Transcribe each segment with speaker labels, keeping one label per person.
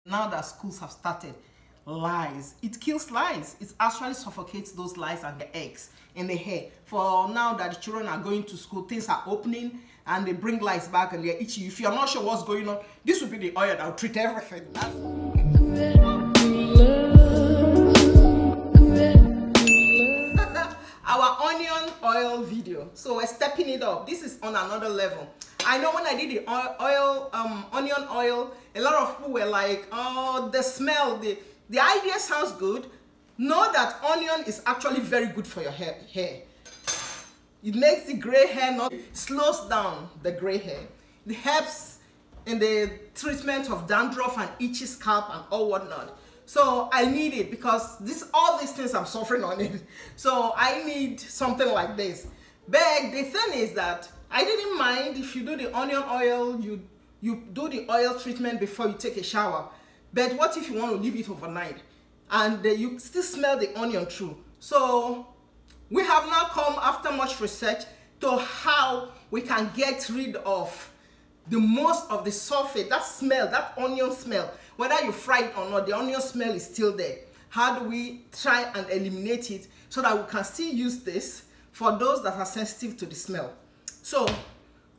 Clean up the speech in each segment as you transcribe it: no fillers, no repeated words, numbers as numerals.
Speaker 1: Now that schools have started, lice. It kills lice. It actually suffocates those lice and the eggs in the hair. For now that the children are going to school, things are opening and they bring lice back and they're itchy. If you're not sure what's going on, this will be the oil that will treat everything. Our onion oil video. So we're stepping it up. This is on another level. I know when I did the onion oil, a lot of people were like, oh, the smell, the idea sounds good. Know that onion is actually very good for your hair. It makes the gray hair not, slows down the gray hair. It helps in the treatment of dandruff and itchy scalp and all whatnot. So I need it because all these things I'm suffering on it. So I need something like this. But the thing is that I didn't mind if you do the onion oil, you do the oil treatment before you take a shower. But what if you want to leave it overnight and you still smell the onion through? So we have now come, after much research, to how we can get rid of the most of the sulfate, that smell, that onion smell. Whether you fry it or not, the onion smell is still there. How do we try and eliminate it so that we can still use this for those that are sensitive to the smell? So,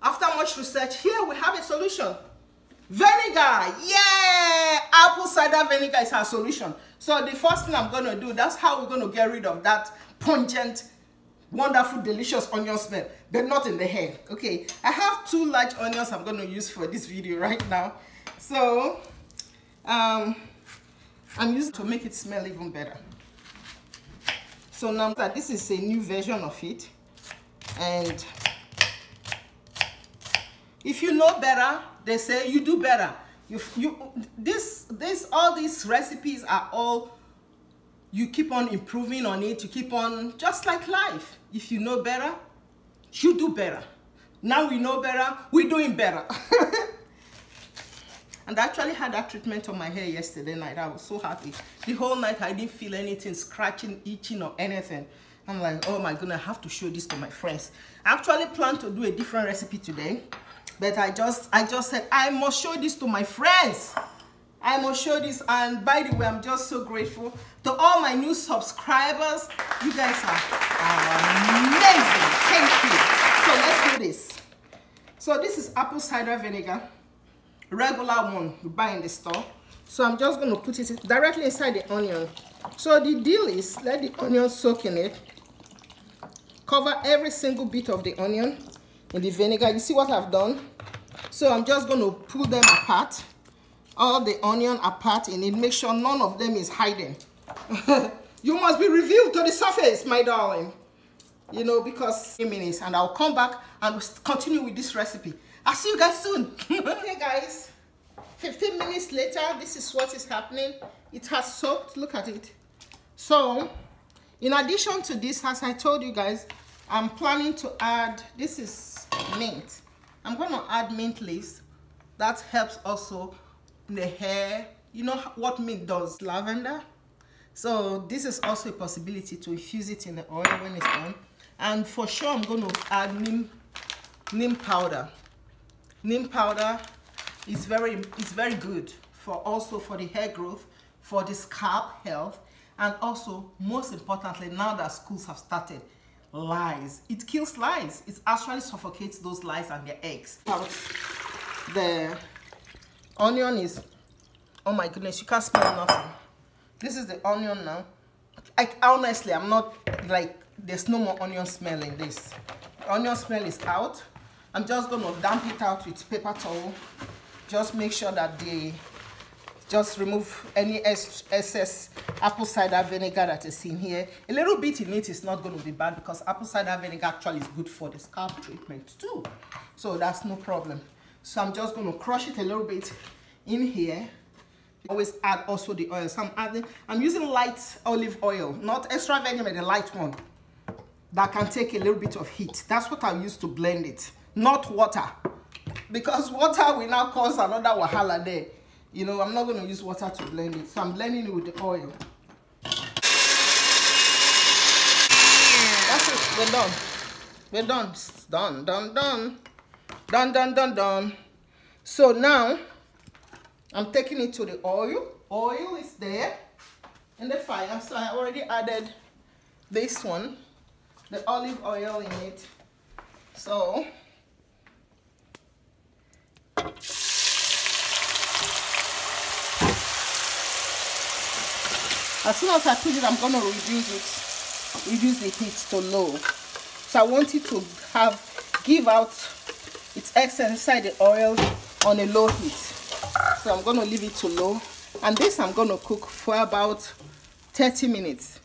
Speaker 1: after much research, here we have a solution. Vinegar, yeah! Apple cider vinegar is our solution. So the first thing I'm going to do, that's how we're going to get rid of that pungent, wonderful, delicious onion smell, but not in the hair. Okay, I have 2 large onions I'm going to use for this video right now. So, I'm using to make it smell even better. So now that this is a new version of it, and if you know better, they say you do better. All these recipes are all, you keep on improving on it, you keep on, just like life. If you know better, you do better. Now we know better, we're doing better. And I actually had that treatment on my hair yesterday night. I was so happy. The whole night I didn't feel anything scratching, itching or anything. I'm like, oh my goodness, I have to show this to my friends. I actually planned to do a different recipe today, but I just said I must show this to my friends. I must show this. And by the way, I'm just so grateful to all my new subscribers. You guys are amazing. Thank you. So let's do this. So this is apple cider vinegar, regular one you buy in the store. So I'm just going to put it directly inside the onion. So the deal is, let the onion soak in it. Cover every single bit of the onion in the vinegar. You see what I've done? So I'm just going to pull them apart, all the onion apart in it. Make sure none of them is hiding. You must be revealed to the surface, my darling. You know, because 3 minutes, and I'll come back and we'll continue with this recipe. I'll see you guys soon. Okay guys, 15 minutes later, this is what is happening. It has soaked, look at it. So in addition to this, as I told you guys, I'm planning to add, this is mint. I'm going to add mint leaves. That helps also in the hair. You know what mint does? Lavender. So this is also a possibility to infuse it in the oil when it's done. And for sure I'm going to add neem powder. Neem powder is very good for the hair growth, for the scalp health, and also most importantly, now that schools have started, lice. It kills lice. It actually suffocates those lice and their eggs. The onion is, oh my goodness, you can't smell nothing. This is the onion now. Honestly, I'm not like, there's no more onion smell in this. The onion smell is out. I'm just going to damp it out with paper towel. Just make sure that just remove any excess apple cider vinegar that is in here. A little bit in it is not going to be bad because apple cider vinegar actually is good for the scalp treatment too. So that's no problem. So I'm just going to crush it a little bit in here. Always add also the oil. So I'm using light olive oil, not extra virgin, but the light one that can take a little bit of heat. That's what I use to blend it, not water, because water will now cause another wahala there. You know, I'm not going to use water to blend it, so I'm blending it with the oil. That's it. We're done. We're done. It's done. Done. Done. Done. Done. Done. Done. So now I'm taking it to the oil. Oil is there in the fire, so I already added this one, the olive oil in it. So as soon as I put it, I'm gonna reduce the heat to low. So I want it to give out its excess inside the oil on a low heat. So I'm gonna leave it to low, and this I'm gonna cook for about 30 minutes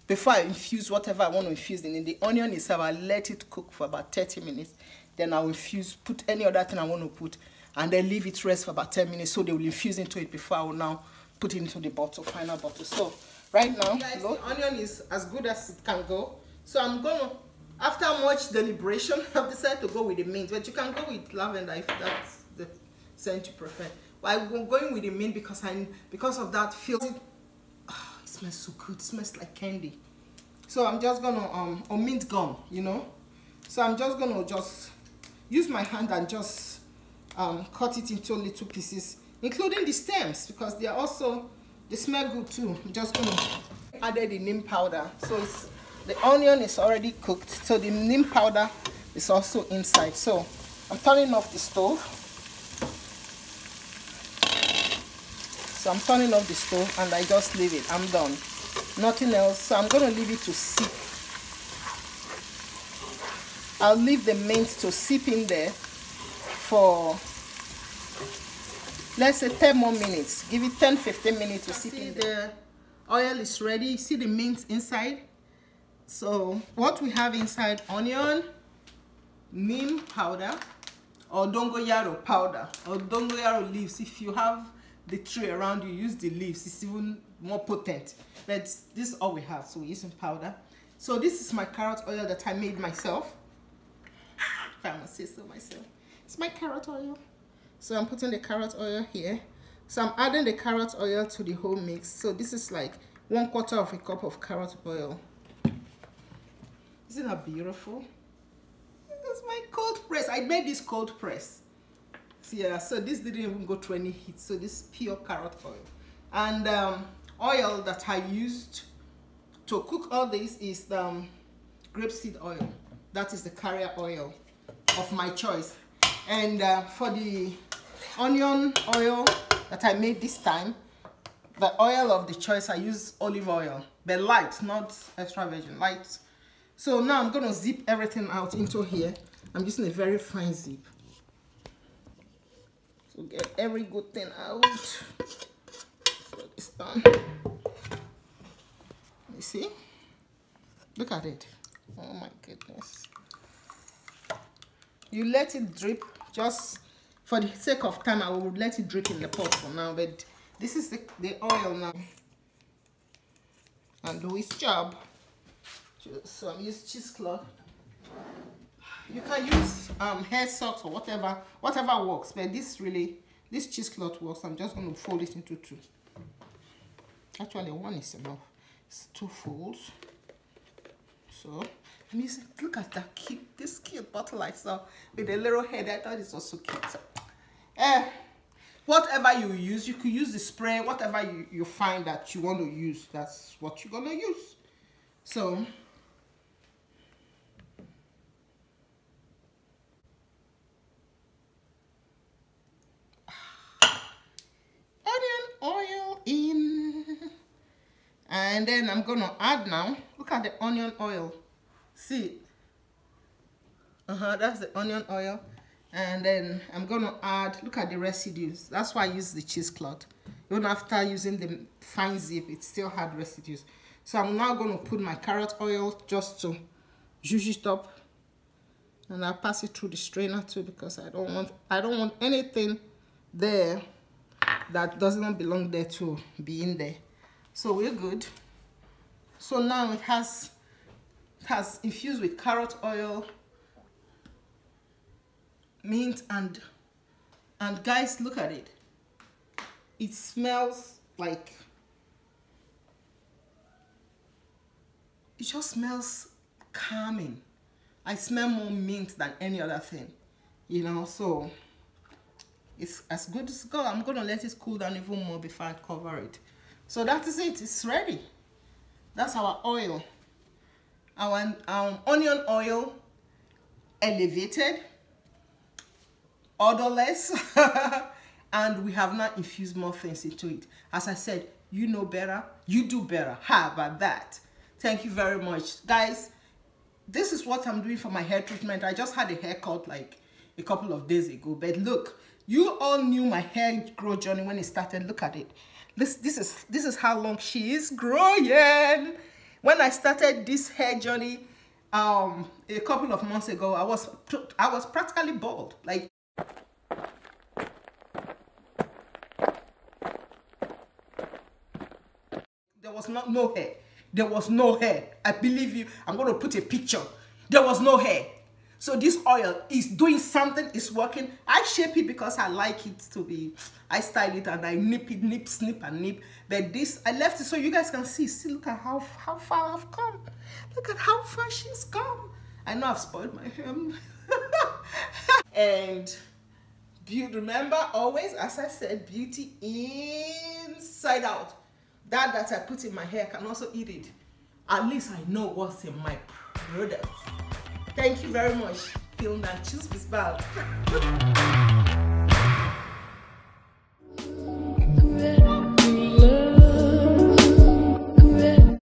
Speaker 1: before I infuse whatever I want to infuse in it. The onion itself, I let it cook for about 30 minutes. Then I'll infuse, put any other thing I want to put, and then leave it rest for about 10 minutes so they will infuse into it before I will now put it into the bottle, final bottle. So right now, guys, the onion is as good as it can go. So I'm gonna, after much deliberation, I've decided to go with the mint, but you can go with lavender if that's the scent you prefer. But I'm going with the mint because of that feel. Oh, it smells so good. It smells like candy. So I'm just gonna or mint gum, you know. So I'm just gonna use my hand and just cut it into little pieces, including the stems, because they smell good too. I'm just gonna add the neem powder. So the onion is already cooked, so the neem powder is also inside. So I'm turning off the stove. So I'm turning off the stove and I just leave it. I'm done. Nothing else. So I'm gonna leave it to sip. I'll leave the mint to sip in there for, let's say, 10 more minutes. Give it 10-15 minutes to sip in there. The oil is ready. You see the mint inside? So what we have inside: onion, neem powder, or dongoyaro powder, or dongoyaro leaves. If you have the tree around you, use the leaves. It's even more potent. But this is all we have, so we're using powder. So this is my carrot oil that I made myself. If I must say so myself. It's my carrot oil. So I'm putting the carrot oil here. So I'm adding the carrot oil to the whole mix. So this is like 1/4 of a cup of carrot oil. Isn't that beautiful? This is my cold press. I made this cold press. Yeah, so this didn't even go through any heat. So this is pure carrot oil. And oil that I used to cook all this is grapeseed oil. That is the carrier oil of my choice. And for the onion oil that I made this time, the oil of the choice, I use olive oil, but light, not extra virgin, light. So now I'm gonna zip everything out into here. I'm using a very fine zip. So get every good thing out. So it's done. You see? Look at it. Oh my goodness. You let it drip, just for the sake of time I will let it drip in the pot for now, but this is the oil now. And do its job. So I'm using cheesecloth. You can use hair socks or whatever works, but this cheesecloth works. I'm just going to fold it into two. Actually, one is enough. It's 2 folds. So I'm using, look at that this cute bottle I saw with a little head. I thought it was so cute. So, whatever you use, you could use the spray, whatever you find that you want to use, that's what you're gonna use. So onion oil in, and then I'm gonna add now. Look at the onion oil. See, that's the onion oil. And then I'm gonna add, look at the residues. That's why I use the cheesecloth. Even after using the fine zip, it still had residues. So I'm now gonna put my carrot oil just to zhuzh it up, and I'll pass it through the strainer too, because I don't want anything there that doesn't belong there to be in there. So we're good. So now it has infused with carrot oil, mint, and guys, look at it. It smells like, it just smells calming. I smell more mint than any other thing, you know. So it's as good as go. I'm gonna let it cool down even more before I cover it. So that is it. It's ready. That's our oil. Our onion oil, elevated, odorless, and we have not infused more things into it. As I said, you know better, you do better. How about that? Thank you very much, guys. This is what I'm doing for my hair treatment. I just had a haircut like a couple of days ago, but look, you all knew my hair growth journey when it started. Look at it. This is how long she is growing. When I started this hair journey a couple of months ago, I was practically bald. Like, there was no hair. There was no hair. I believe you. I'm going to put a picture. There was no hair. So this oil is doing something. It's working. I shape it because I like it to be. I style it and I nip it, snip and nip. But this, I left it so you guys can see. See, look at how far I've come. Look at how far she's come. I know I've spoiled my hair. And remember always, as I said, beauty inside out. That I put in my hair, I can also eat it. At least I know what's in my product. Thank you very much. Film that choose this bag.